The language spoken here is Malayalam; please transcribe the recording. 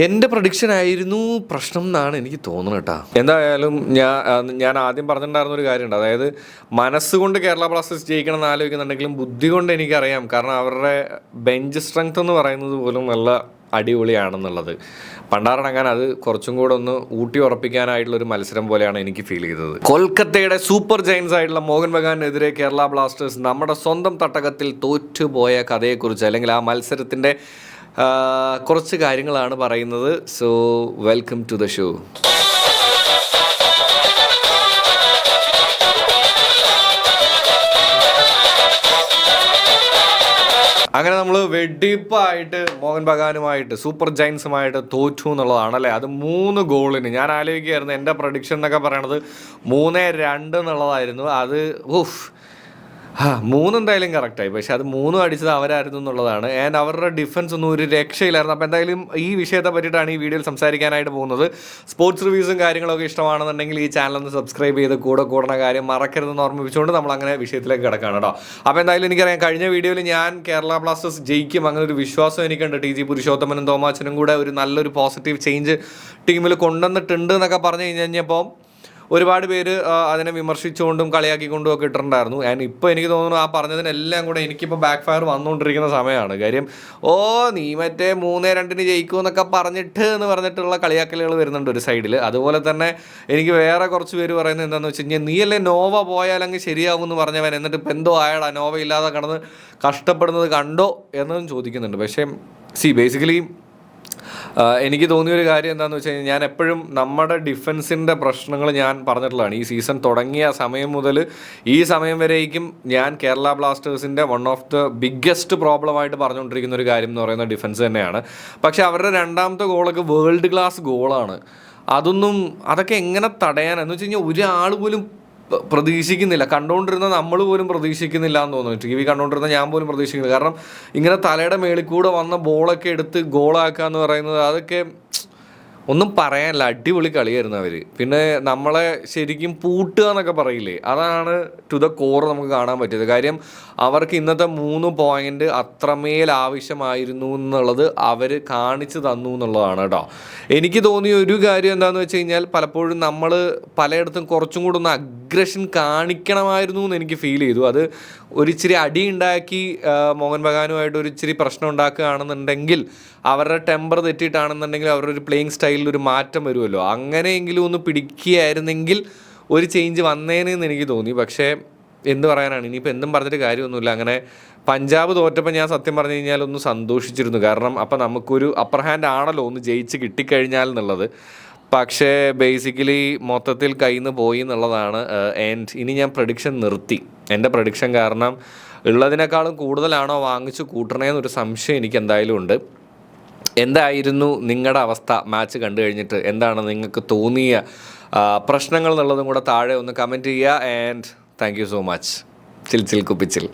എൻ്റെ പ്രഡിക്ഷൻ ആയിരുന്നു പ്രശ്നം എന്നാണ് എനിക്ക് തോന്നുന്നത് കേട്ടോ. എന്തായാലും ഞാൻ ആദ്യം പറഞ്ഞിട്ടുണ്ടായിരുന്ന ഒരു കാര്യമുണ്ട്, അതായത് മനസ്സുകൊണ്ട് കേരള ബ്ലാസ്റ്റേഴ്സ് ജയിക്കണം എന്ന് ആലോചിക്കുന്നുണ്ടെങ്കിലും ബുദ്ധി കൊണ്ട് എനിക്കറിയാം, കാരണം അവരുടെ ബെഞ്ച് സ്ട്രെങ്ത് എന്ന് പറയുന്നത് പോലും നല്ല അടിപൊളിയാണെന്നുള്ളത്. പണ്ടാറടങ്ങാൻ അത് കുറച്ചും കൂടെ ഒന്ന് ഊട്ടി ഉറപ്പിക്കാനായിട്ടുള്ളൊരു മത്സരം പോലെയാണ് എനിക്ക് ഫീൽ ചെയ്തത്. കൊൽക്കത്തയുടെ സൂപ്പർ ജയൻസ് ആയിട്ടുള്ള മോഹൻ ബഗാനെതിരെ കേരള ബ്ലാസ്റ്റേഴ്സ് നമ്മുടെ സ്വന്തം തട്ടകത്തിൽ തോറ്റുപോയ കഥയെക്കുറിച്ച്, അല്ലെങ്കിൽ ആ മത്സരത്തിൻ്റെ കുറച്ച് കാര്യങ്ങളാണ് പറയുന്നത്. So welcome to the show. അങ്ങനെ നമ്മൾ വെടിപ്പായിട്ട് മോഹൻ ബഗാനുമായിട്ട് സൂപ്പർ ജയൻസുമായിട്ട് തോറ്റു എന്നുള്ളതാണ് അല്ലേ. അത് 3 ഗോളിന്. ഞാൻ ആലോചിക്കുകയായിരുന്നു, എൻ്റെ പ്രഡിക്ഷൻ എന്നൊക്കെ പറയണത് 3-2 എന്നുള്ളതായിരുന്നു. അത് 3 എന്തായാലും കറക്റ്റായി, പക്ഷെ അത് 3 അടിച്ചത് അവരായിരുന്നു എന്നുള്ളതാണ്. ആൻഡ് അവരുടെ ഡിഫൻസ് ഒന്നും ഒരു രക്ഷയില്ലായിരുന്നു. അപ്പോൾ എന്തായാലും ഈ വിഷയത്തെ പറ്റിയിട്ടാണ് ഈ വീഡിയോയിൽ സംസാരിക്കാനായിട്ട് പോകുന്നത്. സ്പോർട്സ് റിവ്യൂസും കാര്യങ്ങളൊക്കെ ഇഷ്ടമാണെന്നുണ്ടെങ്കിൽ ഈ ചാനൽ ഒന്ന് സബ്സ്ക്രൈബ് ചെയ്ത് കൂടുന്ന കാര്യം മറക്കരുതെന്ന് ഓർമ്മിപ്പിച്ചുകൊണ്ട് നമ്മൾ അങ്ങനെ വിഷയത്തിലേക്ക് കിടക്കുകയാണ് കേട്ടോ. അപ്പോൾ എന്തായാലും എനിക്കറിയാം, കഴിഞ്ഞ വീഡിയോയിൽ ഞാൻ കേരള ബ്ലാസ്റ്റേഴ്സ് ജയിക്കും അങ്ങനെ ഒരു വിശ്വാസം എനിക്കുണ്ട്. ടി ജി പുരുഷോത്തമനും തോമാച്ചനും കൂടെ ഒരു നല്ലൊരു പോസിറ്റീവ് ചേഞ്ച് ടീമിൽ കൊണ്ടുവന്നിട്ടുണ്ട് എന്നൊക്കെ പറഞ്ഞു കഴിഞ്ഞപ്പോൾ ഒരുപാട് പേര് അതിനെ വിമർശിച്ചുകൊണ്ടും കളിയാക്കിക്കൊണ്ടും ഒക്കെ ഇട്ടിട്ടുണ്ടായിരുന്നു. ആൻഡ് ഇപ്പോൾ എനിക്ക് തോന്നുന്നു ആ പറഞ്ഞതിനെല്ലാം കൂടെ എനിക്കിപ്പോൾ ബാക്ക് ഫയർ വന്നുകൊണ്ടിരിക്കുന്ന സമയമാണ്. കാര്യം നീ മറ്റേ 3-2 ജയിക്കും എന്നൊക്കെ പറഞ്ഞിട്ടുള്ള കളിയാക്കലുകൾ വരുന്നുണ്ട് ഒരു സൈഡിൽ. അതുപോലെ തന്നെ എനിക്ക് വേറെ കുറച്ച് പേര് പറയുന്നത് എന്താണെന്ന് വെച്ച് കഴിഞ്ഞാൽ, നീയല്ലേ നോവ പോയാലങ്ങ് ശരിയാവും എന്ന് പറഞ്ഞവൻ, എന്നിട്ട് ഇപ്പം എന്തോ ആയടാ നോവ ഇല്ലാതെ കടന്ന് കഷ്ടപ്പെടുന്നത് കണ്ടോ എന്നതും ചോദിക്കുന്നുണ്ട്. പക്ഷേ ബേസിക്കലി എനിക്ക് തോന്നിയൊരു കാര്യം എന്താണെന്ന് വെച്ച് കഴിഞ്ഞാൽ, ഞാൻ എപ്പോഴും നമ്മുടെ ഡിഫൻസിൻ്റെ പ്രശ്നങ്ങൾ ഞാൻ പറഞ്ഞിട്ടുള്ളതാണ്. ഈ സീസൺ തുടങ്ങിയ സമയം മുതൽ ഈ സമയം വരേക്കും ഞാൻ കേരള ബ്ലാസ്റ്റേഴ്സിൻ്റെ വൺ ഓഫ് ദ ബിഗ്ഗസ്റ്റ് പ്രോബ്ലമായിട്ട് പറഞ്ഞുകൊണ്ടിരിക്കുന്ന ഒരു കാര്യം എന്ന് പറയുന്നത് ഡിഫൻസ് തന്നെയാണ്. പക്ഷേ അവരുടെ രണ്ടാമത്തെ ഗോളൊക്കെ വേൾഡ് ക്ലാസ് ഗോളാണ്. അതൊക്കെ എങ്ങനെ തടയാനെന്ന് വെച്ച് കഴിഞ്ഞാൽ ഒരാൾ പോലും പ്രതീക്ഷിക്കുന്നില്ല. കണ്ടുകൊണ്ടിരുന്ന നമ്മൾ പോലും പ്രതീക്ഷിക്കുന്നില്ല എന്ന് തോന്നുന്നു. ടി വി കണ്ടുകൊണ്ടിരുന്ന ഞാൻ പോലും പ്രതീക്ഷിക്കുന്നില്ല. കാരണം ഇങ്ങനെ തലയുടെ മേളിൽ കൂടെ വന്ന ബോളൊക്കെ എടുത്ത് ഗോളാക്കുക എന്ന് പറയുന്നത് അതൊക്കെ ഒന്നും പറയാനില്ല. അടിപൊളി കളിയായിരുന്നു അവർ. പിന്നെ നമ്മളെ ശരിക്കും പൂട്ടുക എന്നൊക്കെ പറയില്ലേ, അതാണ് ടു ദ കോർ നമുക്ക് കാണാൻ പറ്റിയത്. കാര്യം അവർക്ക് ഇന്നത്തെ 3 പോയിന്റ് അത്രമേൽ ആവശ്യമായിരുന്നു എന്നുള്ളത് അവർ കാണിച്ചു തന്നു എന്നുള്ളതാണ് കേട്ടോ. എനിക്ക് തോന്നിയ ഒരു കാര്യം എന്താണെന്ന് വെച്ച് കഴിഞ്ഞാൽ, പലപ്പോഴും നമ്മൾ പലയിടത്തും കുറച്ചും കൂടെ ഒന്ന് അഗ്രഷൻ കാണിക്കണമായിരുന്നു എന്ന് എനിക്ക് ഫീൽ ചെയ്തു. അത് ഒരിച്ചിരി അടി ഉണ്ടാക്കി മോഹൻ ബഗാനുമായിട്ട് ഒരിച്ചിരി പ്രശ്നം ഉണ്ടാക്കുകയാണെന്നുണ്ടെങ്കിൽ, അവരുടെ ടെമ്പർ തെറ്റിയിട്ടാണെന്നുണ്ടെങ്കിൽ അവരുടെ ഒരു പ്ലേയിങ് സ്റ്റൈലിൽ ഒരു മാറ്റം വരുമല്ലോ. അങ്ങനെയെങ്കിലും ഒന്ന് പിടിക്കുകയായിരുന്നെങ്കിൽ ഒരു ചേഞ്ച് വന്നേനെന്ന് എനിക്ക് തോന്നി. പക്ഷേ എന്ത് പറയാനാണ്, ഇനിയിപ്പോൾ എന്തും പറഞ്ഞിട്ട് കാര്യമൊന്നുമില്ല. അങ്ങനെ പഞ്ചാബ് തോറ്റപ്പോൾ ഞാൻ സത്യം പറഞ്ഞു കഴിഞ്ഞാൽ ഒന്ന് സന്തോഷിച്ചിരുന്നു. കാരണം അപ്പം നമുക്കൊരു അപ്പർ ഹാൻഡ് ആണല്ലോ ഒന്ന് ജയിച്ച് കിട്ടിക്കഴിഞ്ഞാൽ എന്നുള്ളത്. പക്ഷേ ബേസിക്കലി മൊത്തത്തിൽ കയ്യിൽ നിന്ന് പോയി എന്നുള്ളതാണ്. ആൻഡ് ഇനി ഞാൻ പ്രഡിക്ഷൻ നിർത്തി. എൻ്റെ പ്രഡിക്ഷൻ കാരണം ഉള്ളതിനേക്കാളും കൂടുതലാണോ വാങ്ങിച്ച് കൂട്ടണേന്നൊരു സംശയം എനിക്ക് എന്തായാലും ഉണ്ട്. എന്തായിരുന്നു നിങ്ങളുടെ അവസ്ഥ മാച്ച് കണ്ടു കഴിഞ്ഞിട്ട്? എന്താണ് നിങ്ങൾക്ക് തോന്നിയ പ്രശ്നങ്ങൾ എന്നുള്ളതും കൂടെ താഴെ ഒന്ന് കമൻറ്റ് ചെയ്യുക. And thank you so much. Chill കുപ്പിച്ചിൽ.